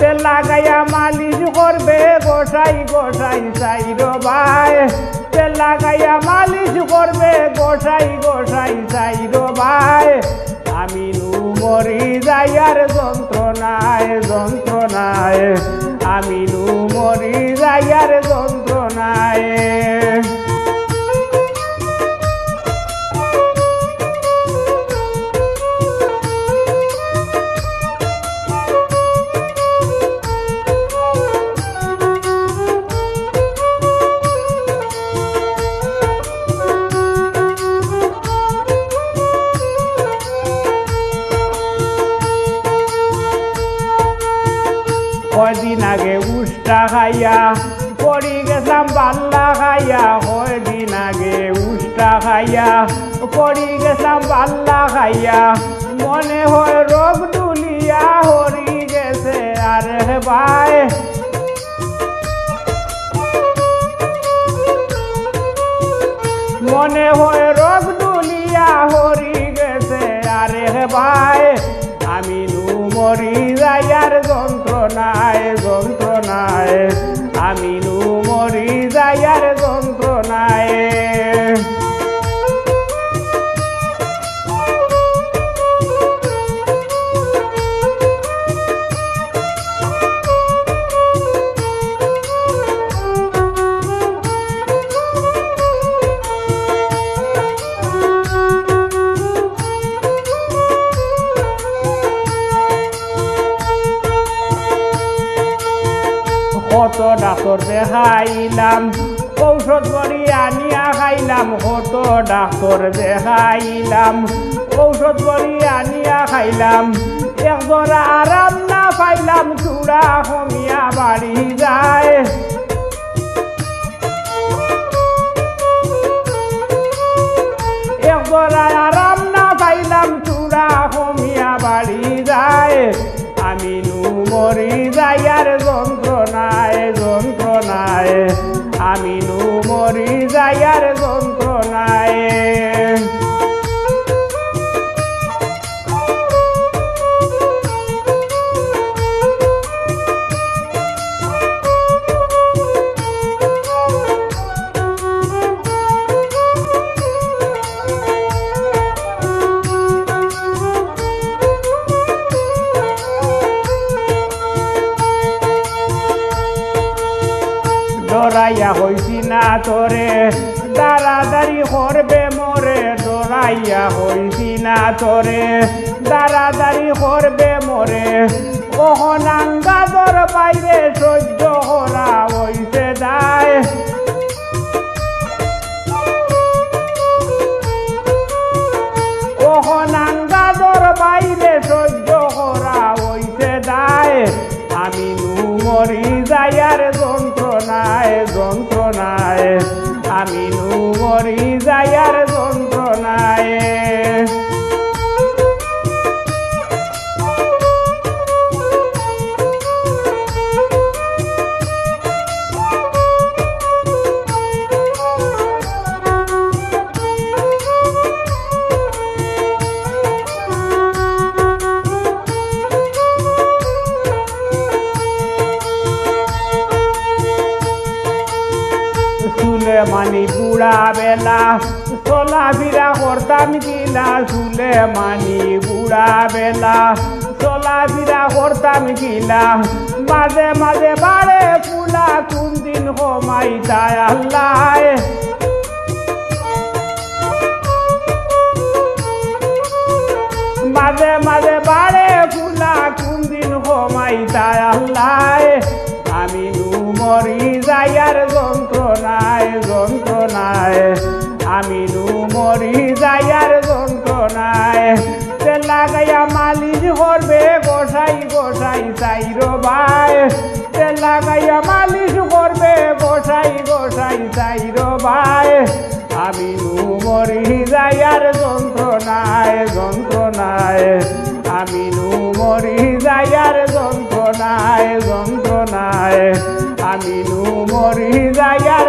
তেল লাগাইয়া মালিশ করবে গোসাই গোসাই চাইরো ভাই তেল লাগাইয়া মালিশ করবে গোসাই গোসাই চাইরো ভাই আমি মরি যাইয়ার যন্ত্রণায় যন্ত্রণায় আমি মরি যাইয়ার যন্ত্রণায় কয়দিন আগে উষ্টা খাইয়া পড়ি গেছাম পাল্লা খাইয়া কয়দিন আগে উষ্টা খাইয়া পড়ি গেছাম পাল্লা খাইয়া মনে হয় রোগ দুলিয়া হরি গেছে আরে ভাই মনে হয় রোগ দুলিয়া হরি গেছে আরে ভাই আমি মরি যাইয়ার যন্ত্রণায় যন্ত্রণায় আমি মরি যাইয়ার যন্ত্রণায় কত ডাক্তার দেখাইলাম ঔষধ বড়ি আনিয়া খাইলাম কত ডাক্তার দেখাইলাম ঔষধ বড়ি আনিয়া খাইলাম একবার আরাম না পাইলাম চূড়া কমিয়া বাড়ি যায় একবার আরাম না পাইলাম চূড়া কমিয়া বাড়ি যায় আমি মরি যাইয়ার যন্ত্রণায় যন্ত্রণায় আমি মরি যাইয়ার যন্ত্রণায় ডরাইয়া হইছি না তোরে দাঁড়াদাড়ি করবে মোরে ডরাইয়া হইছি না তোরে দাঁড়াদাড়ি করবে মোরে কখন আঙ্গাদর বাইরে সহ্য করা হইছে যায় কখন আঙ্গাদর বাইরে সহ্য করা হইছে যায় আমি মরি যাইয়ার যন্ত্রণায় যন্ত্রণায় আমি মরি যাইয়ার যন্ত্রণায় মানি বুড়া বেলা চলাফেরা করতাম কিনা চুলে মানি বুড়া বেলা চলাফেরা করতাম কিনা মাঝে মাঝে বাড়ে ফুলা কোন দিন কমাই যায় আল্লাহ মাঝে মাঝে বাড়ে ফুলা কোন দিন কমাই যায় আল্লাহ আমি মরি যাইয়ার যন্ত্রণায় যন্ত্রণায় আমি মরি যাইয়ার যন্ত্রণায় তেল লাগাইয়া মালিশ করবে গোসাই গোসাই চাইরো ভাই তেল লাগাইয়া মালিশ করবে গোসাই গোসাই চাইরো ভাই আমি মরি যাইয়ার যন্ত্রণায় যন্ত্রণায় আমি মরি যাইয়ার যন্ত্রণায় যন্ত্রণায় আমি মরি যাইয়ার